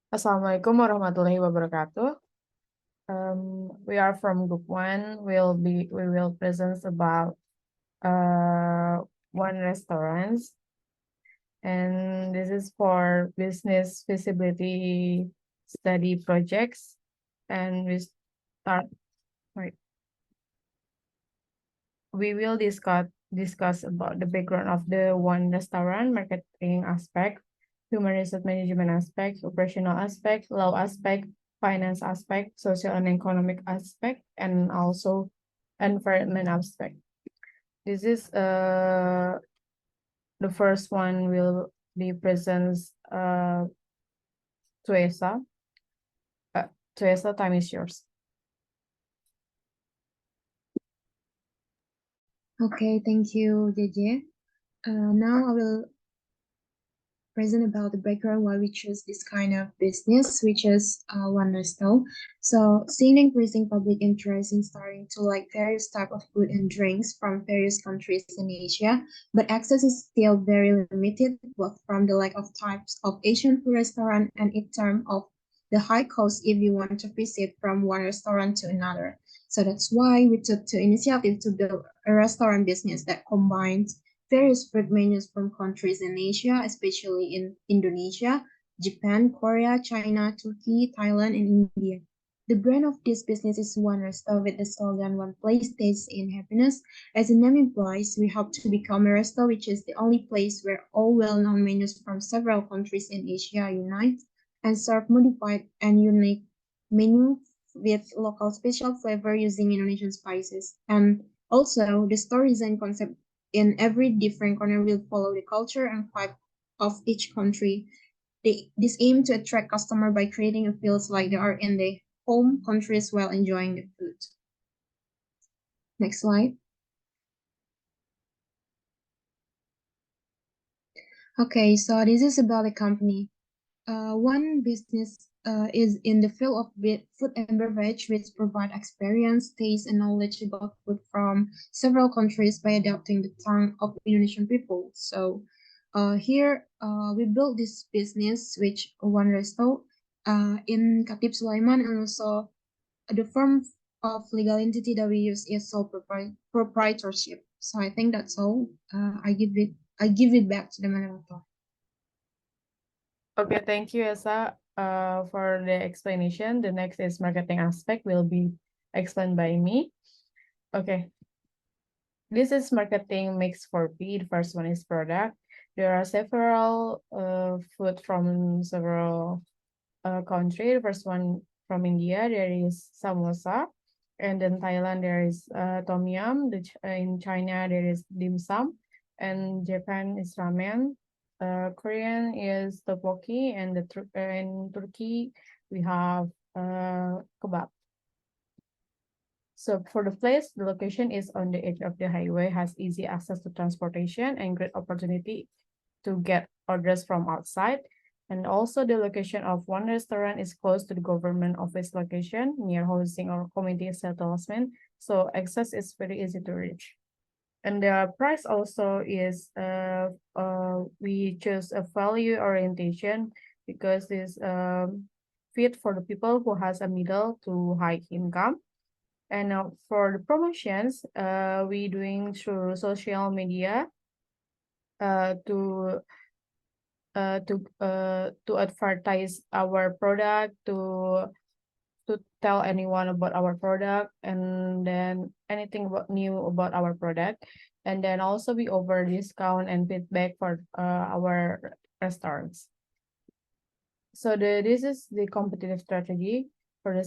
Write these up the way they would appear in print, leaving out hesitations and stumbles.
Assalamualaikum warahmatullahi wabarakatuh. We are from Group One. We will present about one restaurants, and this is for business feasibility study projects. And start. Right. We will discuss about the background of the one restaurant, marketing aspect, human resource management aspect, operational aspect, law aspect, finance aspect, social and economic aspect, and also environment aspect. This is the first one will be presents Tuesa. Tuesa, time is yours. Okay, thank you, JJ. Now I will present about the background why we choose this kind of business, which is one restaurant. So, seeing increasing public interest in starting to like various type of food and drinks from various countries in Asia, but access is still very limited, both from the lack of types of Asian food restaurant and in terms of the high cost if you want to visit from one restaurant to another. So that's why we took the initiative to build a restaurant business that combines various food menus from countries in Asia, especially in Indonesia, Japan, Korea, China, Turkey, Thailand, and India. The brand of this business is One Resto with the slogan One Place Tastes in Happiness. As the name implies, we hope to become a resto which is the only place where all well-known menus from several countries in Asia unite and serve modified and unique menu with local special flavor using Indonesian spices. And also, the store design concept in every different corner will follow the culture and vibe of each country. This aim to attract customer by creating a feels like they are in their home countries while enjoying the food. Next slide. Okay, so this is about the company. One business is in the field of food and beverage, which provide experience, taste, and knowledge about food from several countries by adapting the tongue of Indonesian people. So here we built this business, which one resto in Khatib Sulaiman, and also the form of legal entity that we use is sole proprietorship. So I think that's all. I give it back to the moderator. Okay, thank you, Esa, for the explanation. The next is marketing aspect will be explained by me. Okay, this is marketing mix for P. The first one is product. There are several food from several country. The first one from India, there is samosa. And then Thailand, there is tom yum. In China, there is dim sum. And Japan is ramen. Korean is tteokbokki. And in Turkey, we have kebab. So for the place, the location is on the edge of the highway, has easy access to transportation and great opportunity to get orders from outside. And also the location of one restaurant is close to the government office location near housing or community settlement. So access is very easy to reach. And the price also is we choose a value orientation because this fit for the people who has a middle to high income. And for the promotions, we doing through social media to advertise our product, to tell anyone about our product, and then anything about new about our product. And then also we offer discount and feedback for our restaurants. So this is the competitive strategy for the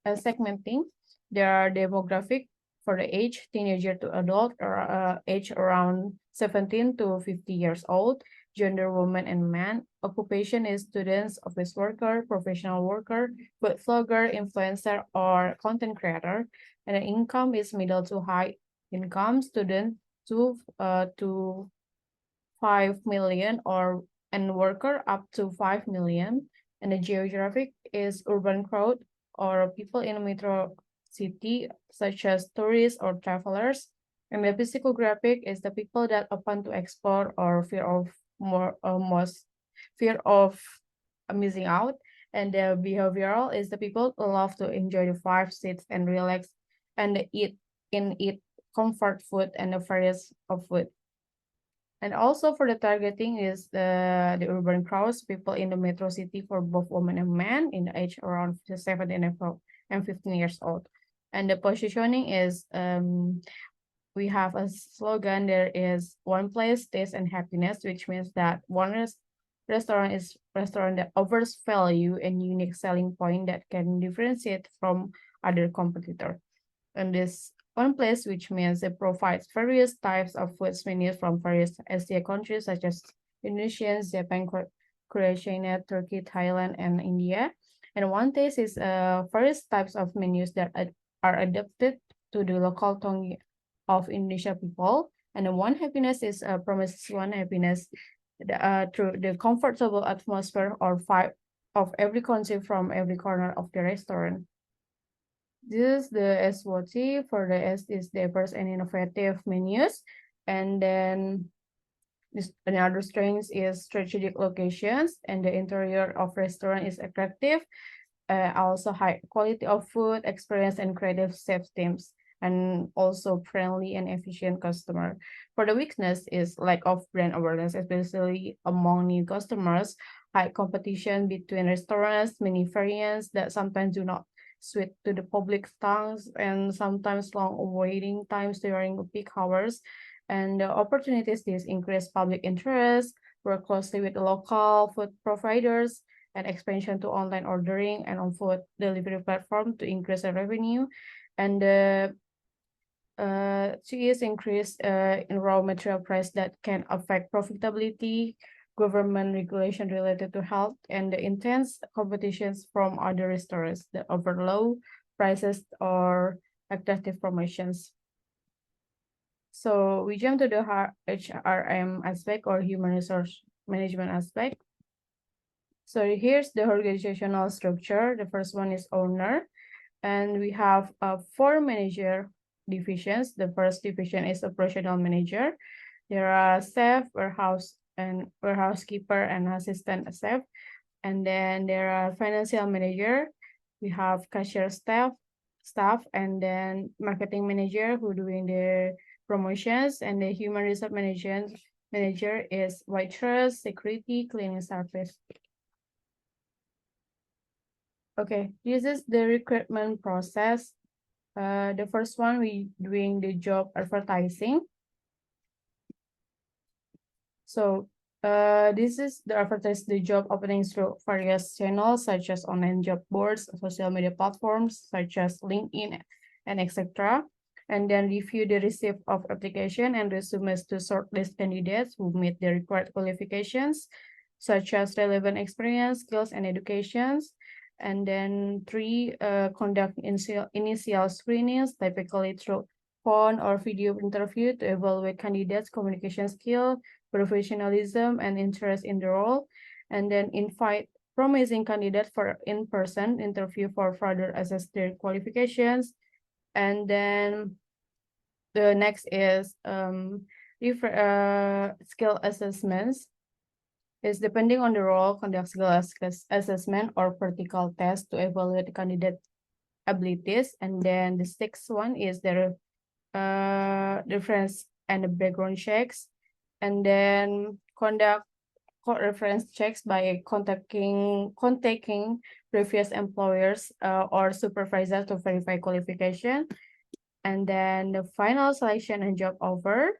segmenting. There are demographic for the age teenager to adult, or age around 17 to 50 years old, gender woman and man. Occupation is students, office worker, professional worker, food vlogger, influencer, or content creator. And the income is middle to high income student to 5 million, or and worker up to 5 million. And the geographic is urban crowd, or people in a metro city, such as tourists or travelers. And the psychographic is the people that open to explore or fear of more most fear of missing out. And the behavioral is the people who love to enjoy the vibe, sit and relax and eat comfort food and the various of food. And also for the targeting is the urban crowds, people in the metro city for both women and men in the age around 17 and 15 years old. And the positioning is we have a slogan. There is one place, taste, and happiness, which means that restaurant is restaurant that offers value and unique selling point that can differentiate from other competitor. And this one place, which means it provides various types of food menus from various Asia countries such as Indonesia, Japan, Croatia, Turkey, Thailand, and India. And one taste is various types of menus that are adapted to the local tongue of Indonesia people. And the one happiness is promises one happiness through the comfortable atmosphere or vibe of every consumer from every corner of the restaurant. This is the SWOT. For the S is diverse and innovative menus. And then this another strength is strategic locations, and the interior of restaurant is attractive. Also high quality of food, experience, and creative chef teams, and also friendly and efficient customer. For the weakness is lack of brand awareness, especially among new customers, high competition between restaurants, many variants that sometimes do not suit to the public tongues, and sometimes long waiting times during peak hours. And the opportunities is increase public interest, work closely with the local food providers, and expansion to online ordering and on food delivery platform to increase the revenue. And the two is increase in raw material price that can affect profitability, government regulation related to health, and the intense competitions from other restaurants that offer low prices or attractive promotions. So we jump to the HRM aspect or human resource management aspect. So here's the organizational structure. The first one is owner, and we have four manager divisions. The first division is operational manager. There are chef, warehouse keeper, and assistant chef. And then there are financial manager. We have cashier staff, and then marketing manager who doing the promotions, and the human resource manager is waitress, security, cleaning service. Okay, this is the recruitment process. The first one, we doing the job advertising. So this is the advertise the job openings through various channels such as online job boards, social media platforms such as LinkedIn, and etc. And then review the receipt of application and resumes to shortlist candidates who meet the required qualifications, such as relevant experience, skills, and educations. And then three, conduct initial screenings, typically through phone or video interview to evaluate candidates' communication skill, professionalism, and interest in the role. And then invite promising candidates for in-person interview for further assess their qualifications. And then the next is skill assessments. Is depending on the role, conduct skill assessment or practical test to evaluate the candidate abilities. And then the sixth one is the reference and the background checks. And then conduct reference checks by contacting previous employers or supervisors to verify qualification. And then the final selection and job offer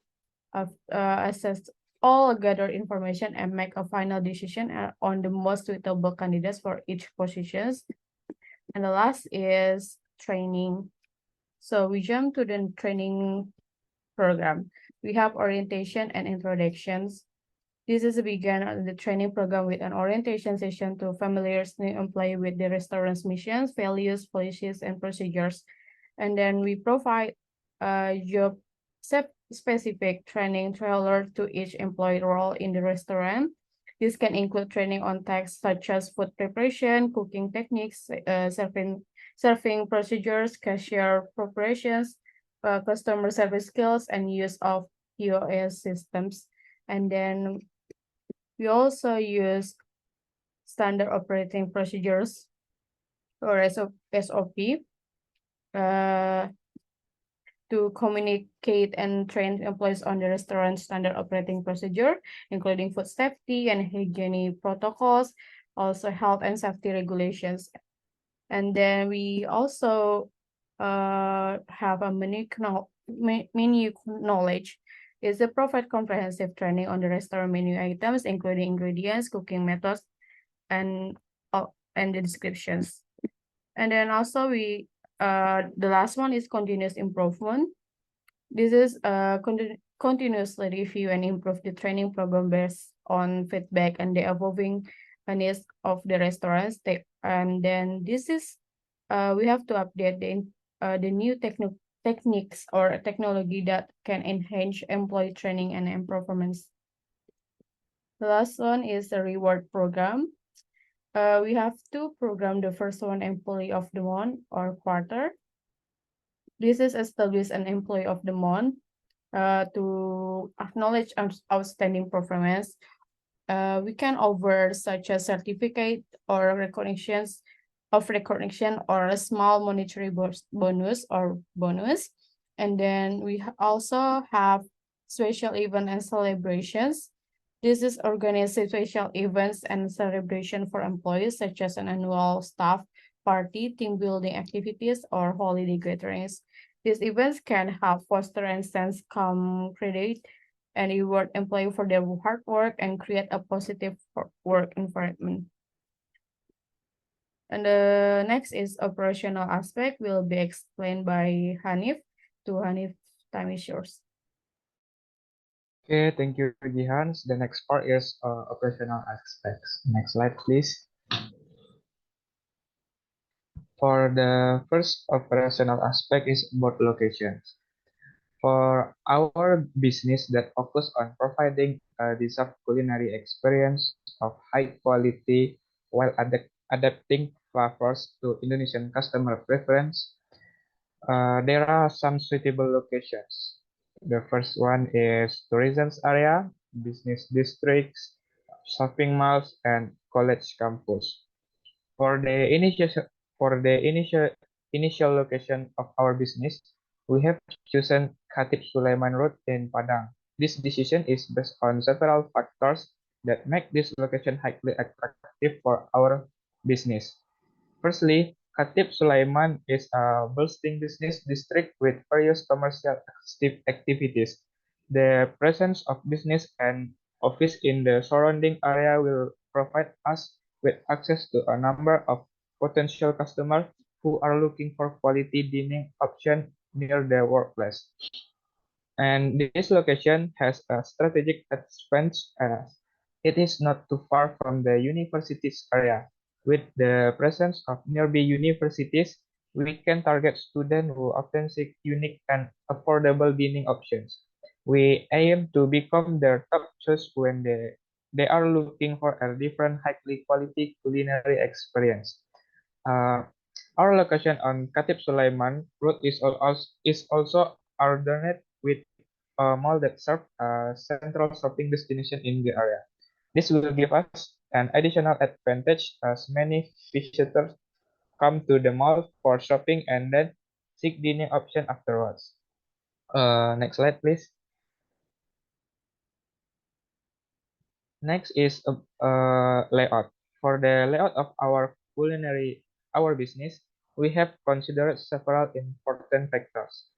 assess all gathered information and make a final decision on the most suitable candidates for each positions. And the last is training. So we jump to the training program. We have orientation and introductions. This is a beginning of the training program with an orientation session to familiarize new employee with the restaurant's missions, values, policies, and procedures. And then we provide job specific training tailored to each employee role in the restaurant. This can include training on tasks such as food preparation, cooking techniques, serving procedures, cashier preparations, customer service skills, and use of POS systems. And then we also use standard operating procedures or SOP, to communicate and train employees on the restaurant standard operating procedure, including food safety and hygiene protocols, also health and safety regulations. And then we also have a menu knowledge is to provide comprehensive training on the restaurant menu items, including ingredients, cooking methods, and and the descriptions. And then also the last one is continuous improvement. This is continuously review and improve the training program based on feedback and the evolving needs of the restaurants. And then this is we have to update the new techniques or technology that can enhance employee training and performance. The last one is the reward program. We have two program. The first one, employee of the month or quarter. This is establish an employee of the month to acknowledge outstanding performance. We can offer such as certificate or recognition or a small monetary bonus. And then we also have special event and celebrations. This is organized special events and celebration for employees, such as an annual staff party, team building activities, or holiday gatherings. These events can help foster and sense credit and reward employee for their hard work and create a positive work environment. And the next is operational aspect will be explained by Hanif. To Hanif, time is yours. Okay, thank you, Jihans. The next part is operational aspects. Next slide, please. For the first operational aspect is about locations. For our business that focus on providing a deserved culinary experience of high quality while adapting flavors to Indonesian customer preference, there are some suitable locations. The first one is tourism area, business districts, shopping malls, and college campus. For the initial location of our business, we have chosen Khatib Sulaiman Road in Padang. This decision is based on several factors that make this location highly attractive for our business. Firstly, Khatib Sulaiman is a bustling business district with various commercial activities. The presence of business and office in the surrounding area will provide us with access to a number of potential customers who are looking for quality dining option near their workplace. And this location has a strategic advantage as it is not too far from the universities area. With the presence of nearby universities, we can target students who often seek unique and affordable dining options. We aim to become their top choice when they are looking for a different highly quality culinary experience. Uh, our location on Khatib Sulaiman Road is also ornate with a mall that serves a central shopping destination in the area. This will give us an additional advantage as many visitors come to the mall for shopping and then seek dining option afterwards. Next slide, please. Next is layout. For the layout of our business, we have considered several important factors.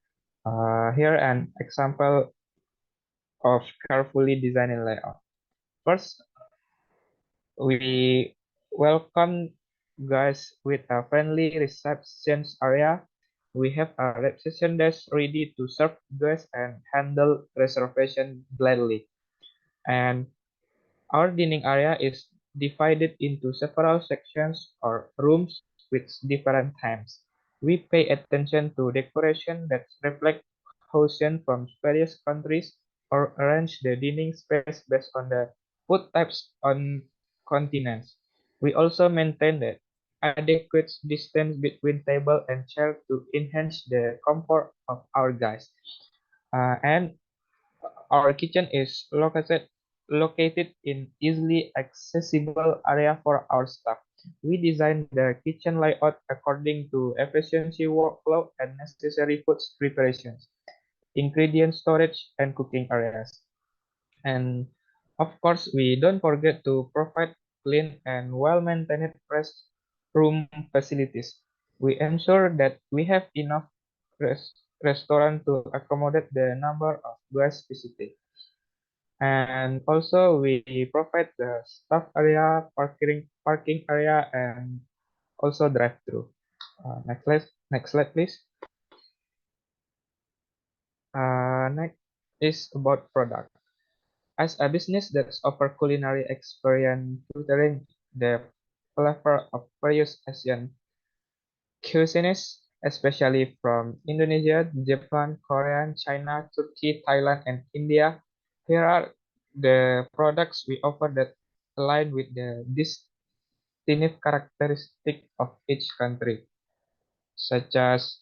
Here an example of carefully designed layout. First, we welcome guys with a friendly reception area. We have a reception desk ready to serve guests and handle reservation gladly. And our dining area is divided into several sections or rooms with different themes. We pay attention to decoration that reflect cuisine from various countries or arrange the dining space based on the food types on continents. We also maintain the adequate distance between table and chair to enhance the comfort of our guests. And our kitchen is located in easily accessible area for our staff. We designed the kitchen layout according to efficiency workflow and necessary food preparations, ingredient storage, and cooking areas. And of course, we don't forget to provide clean and well-maintained restroom facilities. We ensure that we have enough restaurant to accommodate the number of guests visiting. And also we provide the staff area, parking area, and also drive-through. Next slide, please. Next is about product. As a business that offers culinary experience featuring the flavor of various Asian cuisines, especially from Indonesia, Japan, Korea, China, Turkey, Thailand, and India, here are the products we offer that align with the distinctive characteristic of each country, such as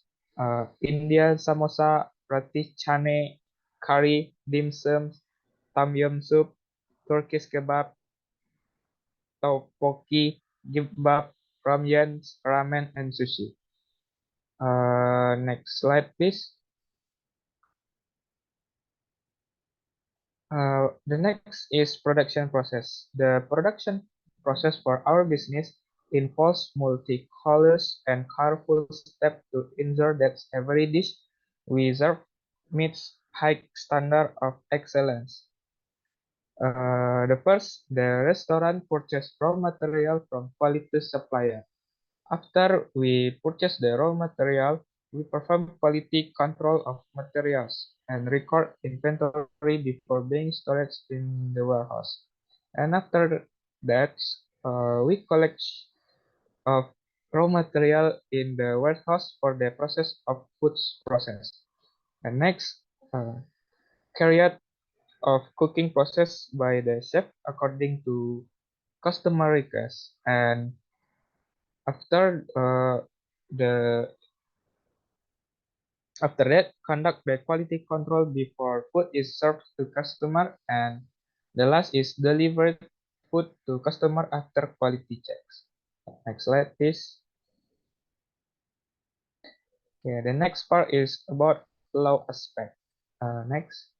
Indian samosa, roti chane, curry, dim sum, tom yum soup, Turkish kebab, tteokbokki, kimbap, ramyun, ramen, and sushi. Next slide, please. The next is production process. The production process for our business involves multi-colors and careful steps to ensure that every dish we serve meets high standard of excellence. The restaurant purchase raw material from quality supplier. After we purchase the raw material, we perform quality control of materials and record inventory before being stored in the warehouse. And after that, we collect of raw material in the warehouse for the process of foods process. And next, carry out of cooking process by the chef according to customer request. And after the After that, conduct the quality control before food is served to customer, and the last is deliver food to customer after quality checks. Next slide, please. Okay, the next part is about law aspect. Next.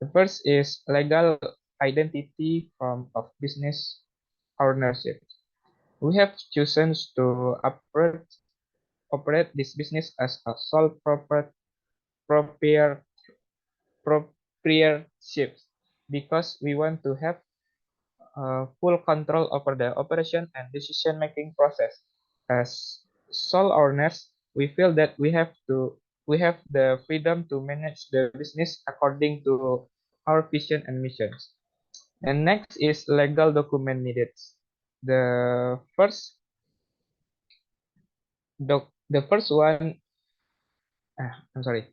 The first is legal identity from of business ownership. We have chosen to operate this business as a sole proprietor proprietorship because we want to have full control over the operation and decision-making process. As sole owners, we feel that we have the freedom to manage the business according to our vision and missions. And next is legal document needed. The first the first one I'm sorry.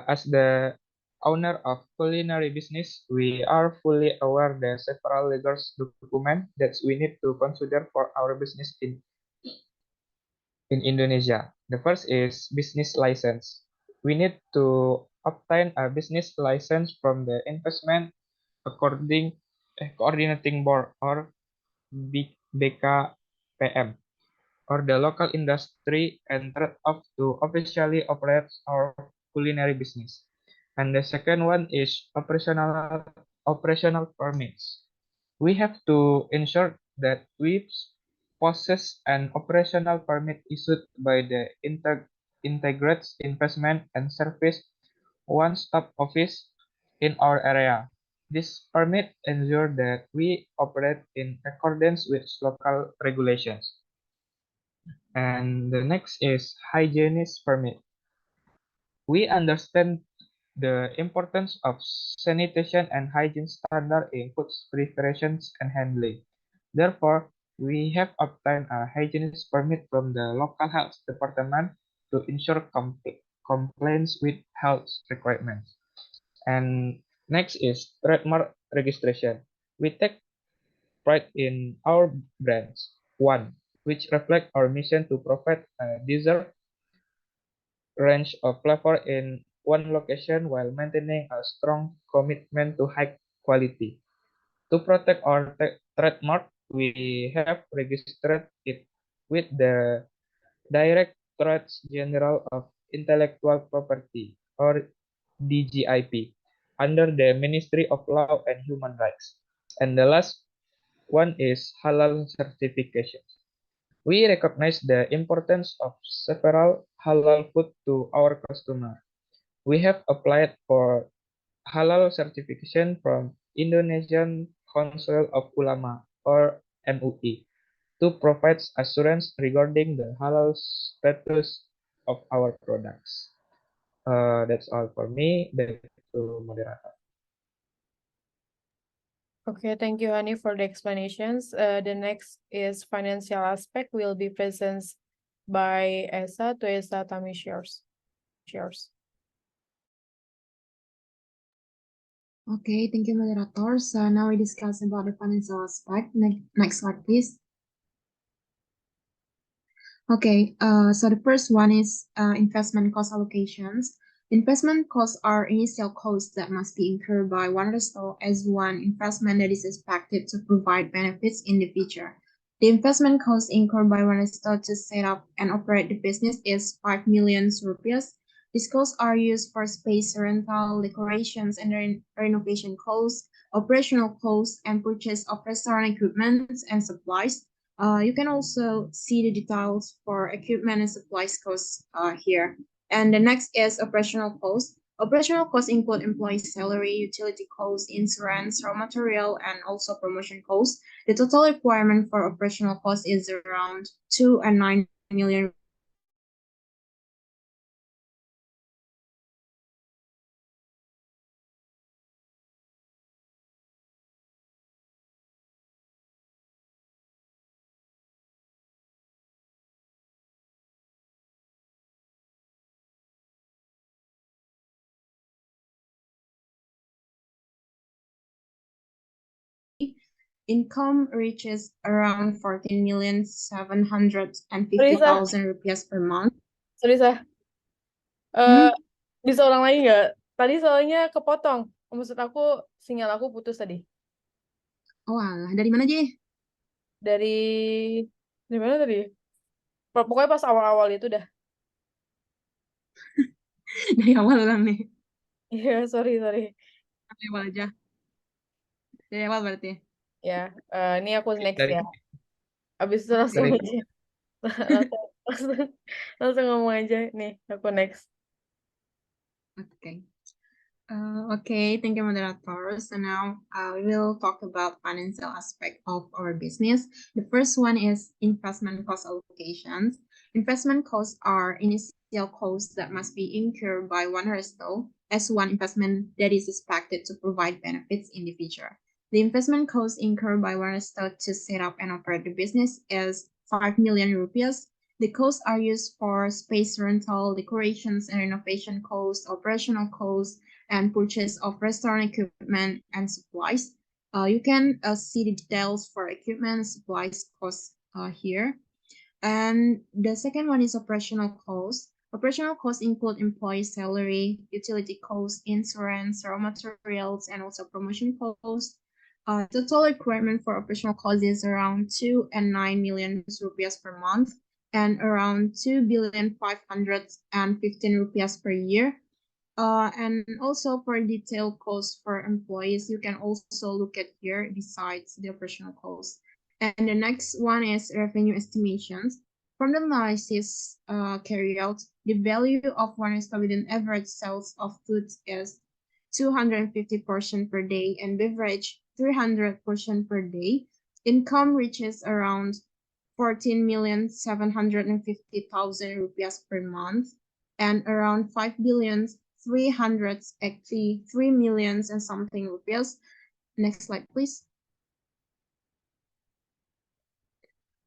As the owner of culinary business, we are fully aware that several legal documents that we need to consider for our business in Indonesia. The first is business license. We need to obtain a business license from the investment coordinating board or BKPM or the local industry and trade off to officially operate our culinary business. And the second one is operational permits. We have to ensure that we possess an operational permit issued by the Integrated Investment and Service One-Stop Office in our area. This permit ensures that we operate in accordance with local regulations. And the next is hygienist permit. We understand the importance of sanitation and hygiene standard in food preparations and handling. Therefore, we have obtained a hygienist permit from the local health department to ensure compliance with health requirements. And next is trademark registration. We take pride in our brands. One, which reflect our mission to provide a dessert range of flavor in one location while maintaining a strong commitment to high quality. To protect our trademark, we have registered it with the Directorates General of Intellectual Property, or DGIP, under the Ministry of Law and Human Rights. And the last one is halal certification. We recognize the importance of several halal food to our customer. We have applied for halal certification from Indonesian Council of Ulama, or MUI, to provide assurance regarding the halal status of our products. That's all for me. Back to moderator. Okay, thank you, Hani, for the explanations. The next is financial aspect will be presented by Esa. To Esa, Tami shares. Okay, thank you, moderator. So now we discuss about the financial aspect. Next slide, please. Okay, so the first one is investment cost allocations. Investment costs are initial costs that must be incurred by one investor as one investment that is expected to provide benefits in the future. The investment cost incurred by one investor to set up and operate the business is 5 million rupees. These costs are used for space rental, decorations, and renovation costs, operational costs, and purchase of restaurant equipment and supplies. You can also see the details for equipment and supplies costs here. And the next is operational costs. Operational costs include employee salary, utility costs, insurance, raw material, and also promotion costs. The total requirement for operational costs is around 2 and 9 million. Income reaches around 14,750,000 rupiah per month. Sorry, Sa. Bisa ulang lagi nggak? Tadi soalnya kepotong. Maksud aku, sinyal aku putus tadi. Oh alah, dari mana aja? Dari mana tadi? Pokoknya pas awal-awal itu dah. Dari awal ulang nih. Iya, sorry. Dari awal aja. Dari awal berarti. Ya, ini aku next Dari ya. Abis itu langsung dari aja. langsung ngomong aja. Nih, aku next. Okay. Okay, thank you, moderator. So now we will talk about financial aspect of our business. The first one is investment cost allocations. Investment costs are initial costs that must be incurred by one resto as one investment that is expected to provide benefits in the future. The investment cost incurred by one resto to set up and operate the business is 5 million rupees. The costs are used for space rental, decorations and renovation costs, operational costs, and purchase of restaurant equipment and supplies. You can see the details for equipment and supplies costs here. And the second one is operational costs. Operational costs include employee salary, utility costs, insurance, raw materials, and also promotion costs. Total requirement for operational costs is around 2 and 9 million rupees per month and around 2,515 rupees per year. And also for detailed costs for employees, you can also look at here besides the operational costs. And the next one is revenue estimations. From the analysis carried out, the value of one store within average sales of foods is 250 portion per day and beverage 300 portion per day. Income reaches around 14,750,000 rupees per month and around 5,383 millions and something rupees. Next slide, please.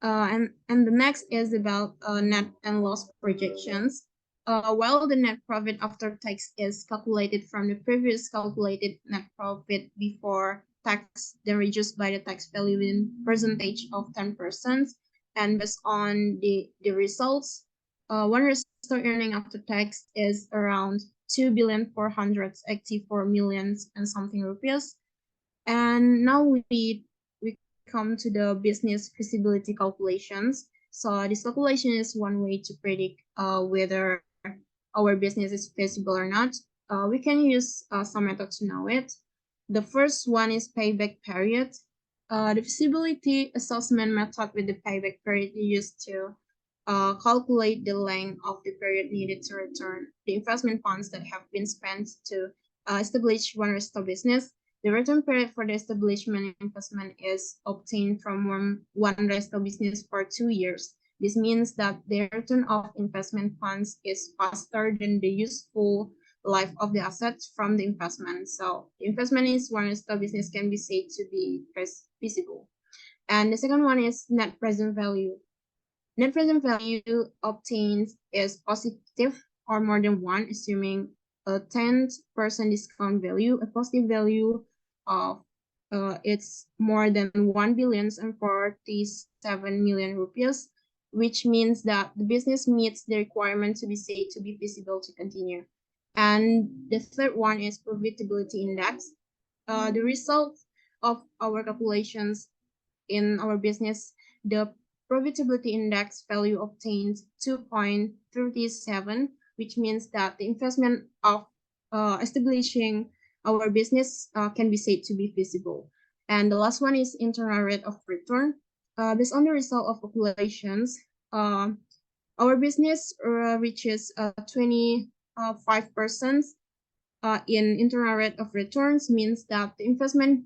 And the next is about net and loss projections. While the net profit after tax is calculated from the previous calculated net profit before tax, then reduced by the tax value in percentage of 10%, and based on the results, one restore earning after tax is around 2,484 millions and something rupees. And now we come to the business feasibility calculations. So this calculation is one way to predict whether our business is feasible or not. We can use some methods to know it. The first one is payback period. The feasibility assessment method with the payback period is used to calculate the length of the period needed to return the investment funds that have been spent to establish one resto business. The return period for the establishment investment is obtained from one resto business for 2 years. This means that the return of investment funds is faster than the useful life of the assets from the investment. So the investment is one resto business can be said to be feasible. And the second one is net present value. Net present value obtained is positive or more than one, assuming a 10% discount value, a positive value of it's more than 1,047 million rupees, which means that the business meets the requirement to be said to be feasible to continue. And the third one is profitability index. The result of our calculations in our business, the profitability index value obtained 2.37, which means that the investment of establishing our business can be said to be feasible. And the last one is internal rate of return. Based on the result of calculations, our business reaches 25% in internal rate of returns, means that the investment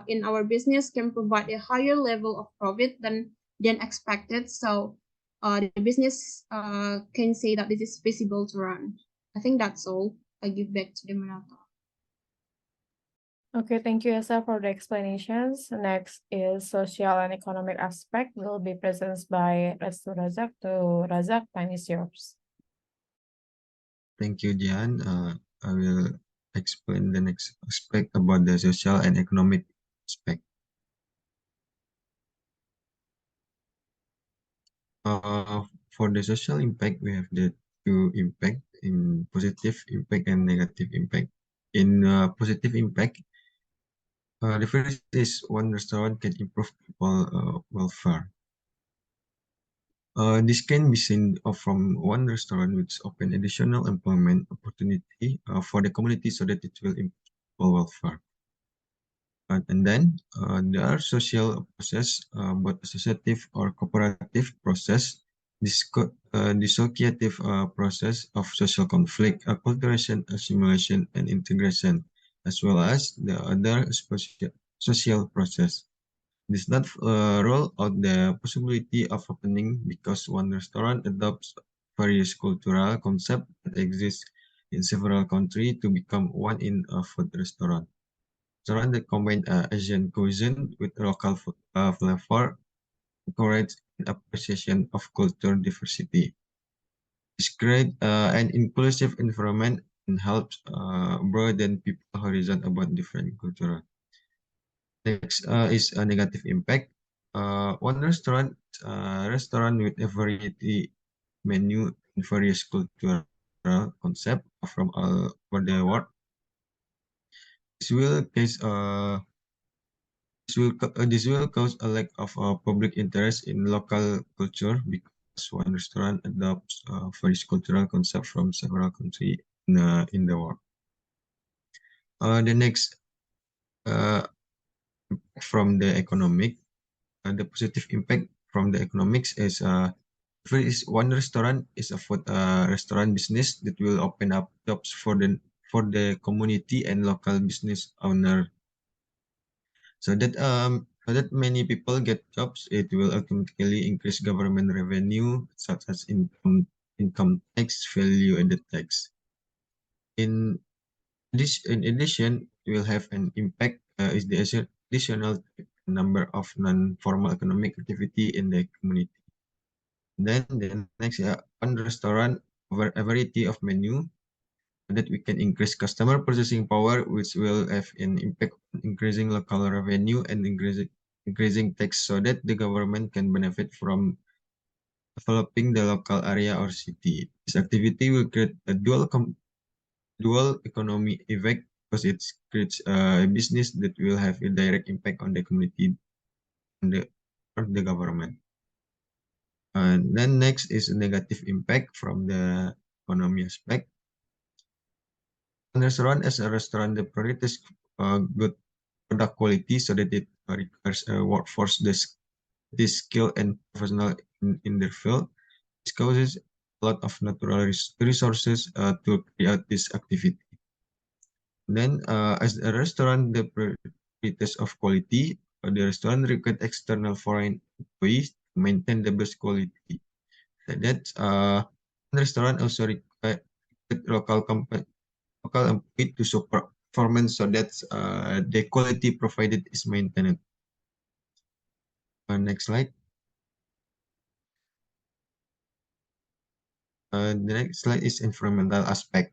in our business can provide a higher level of profit than expected. So the business can say that this is feasible to run. I think that's all. I give back to the moderator. Okay, thank you, Esa, for the explanations. Next is social and economic aspect will be presented by Restu Razak. To Razak, time is yours. Thank you, Jian. I will explain the next aspect about the social and economic aspect. For the social impact, we have the two impact in positive impact and negative impact. In positive impact, the first is one restaurant can improve people welfare. This can be seen from one restaurant which open additional employment opportunity for the community so that it will improve people welfare. And then there are social process, both associative or cooperative process, dissociative process of social conflict, acculturation, assimilation, and integration, as well as the other social process. This not rule out the possibility of happening because one restaurant adopts various cultural concepts that exist in several countries to become one in a food restaurant. Restaurant that combine Asian cuisine with local food, flavor, encourage an appreciation of culture diversity. This create an inclusive environment and helps broaden people horizon about different culture. Next is a negative impact. One restaurant with a variety menu and various cultural concept from all over the world. This will cause this will cause a lack of public interest in local culture because one restaurant adopts various cultural concepts from several countries in the world. The next from the economic, the positive impact from the economics is one restaurant is a food restaurant business that will open up jobs for the community and local business owner, so that many people get jobs. It will automatically increase government revenue such as income tax, value added tax. In addition, it will have an impact is the additional number of non-formal economic activity in the community. Then the next one restaurant over a variety of menu that we can increase customer purchasing power, which will have an impact on increasing local revenue and increasing tax so that the government can benefit from developing the local area or city. This activity will create a dual economy effect because it creates a business that will have a direct impact on the community and the government. And then next is a negative impact from the economy aspect. One restaurant as a restaurant that prioritizes good product quality so that it requires a workforce this skill and professional in their field. This causes a lot of natural resources to carry out this activity. Then, as a restaurant, the priorities of quality, the restaurant requires external foreign employees to maintain the best quality. That restaurant also require local employee to support performance so that the quality provided is maintained. Next slide. The next slide is environmental aspect.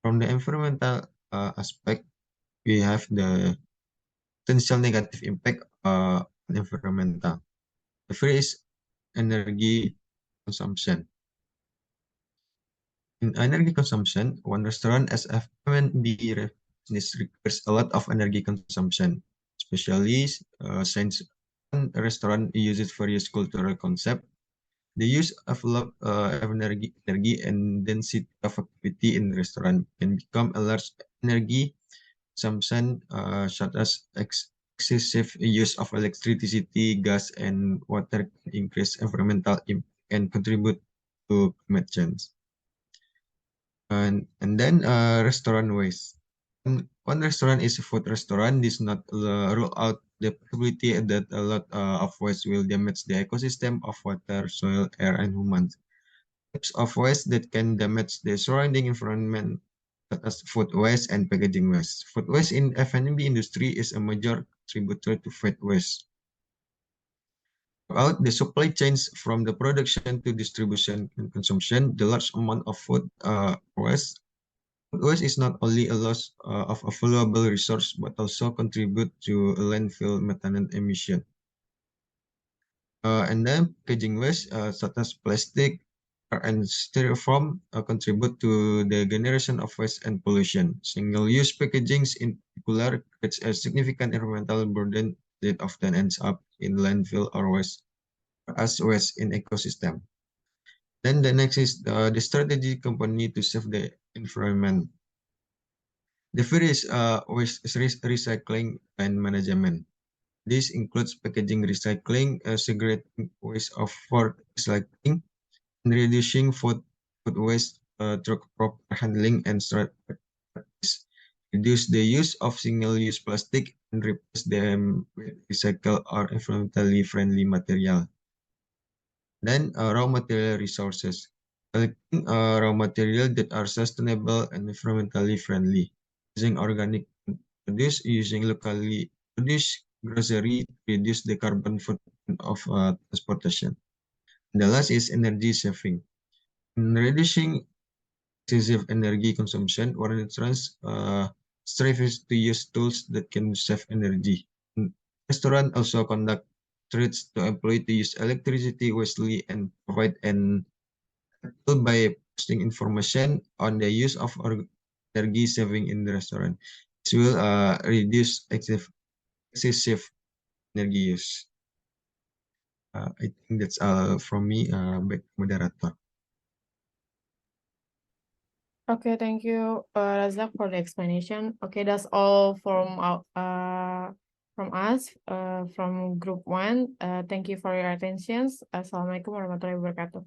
From the environmental aspect, we have the potential negative impact on environmental. The first is energy consumption. In energy consumption, one restaurant as F&B business requires a lot of energy consumption, especially since one restaurant uses various cultural concept. The use of a lot of energy and density of activity in the restaurant can become a large energy consumption, such as excessive use of electricity, gas, and water can increase environmental impact and contribute to climate change. And then restaurant waste. One restaurant is a food restaurant. This not rule out the possibility that a lot of waste will damage the ecosystem of water, soil, air, and humans. Types of waste that can damage the surrounding environment, such as food waste and packaging waste. Food waste in F&B industry is a major contributor to food waste. Throughout the supply chains from the production to distribution and consumption, the large amount of food waste. Food waste is not only a loss of a valuable resource, but also contribute to landfill methane emission. And then packaging waste, such as plastic and styrofoam, contribute to the generation of waste and pollution. Single-use packagings in particular creates a significant environmental burden that often ends up in landfill or waste as waste in ecosystem. Then the next is the strategy company to save the environment. The first is waste recycling and management. This includes packaging recycling, segregating waste for recycling, and reducing food waste through proper handling and strategies. Reduce the use of single-use plastic and replace them with recycled or environmentally friendly material. Then raw material resources. Collecting raw material that are sustainable and environmentally friendly. Using organic produce, using locally produced grocery to reduce the carbon footprint of transportation. And the last is energy saving. In reducing excessive energy consumption, one restaurants strives to use tools that can save energy. Restaurant also conduct treats to employee to use electricity wisely and provide an tool by posting information on the use of energy saving in the restaurant. This will reduce excessive energy use. I think that's all from me. Back to moderator. Okay, thank you, Razak, for the explanation. Okay, that's all from us, from group one. Thank you for your attentions. Assalamualaikum warahmatullahi wabarakatuh.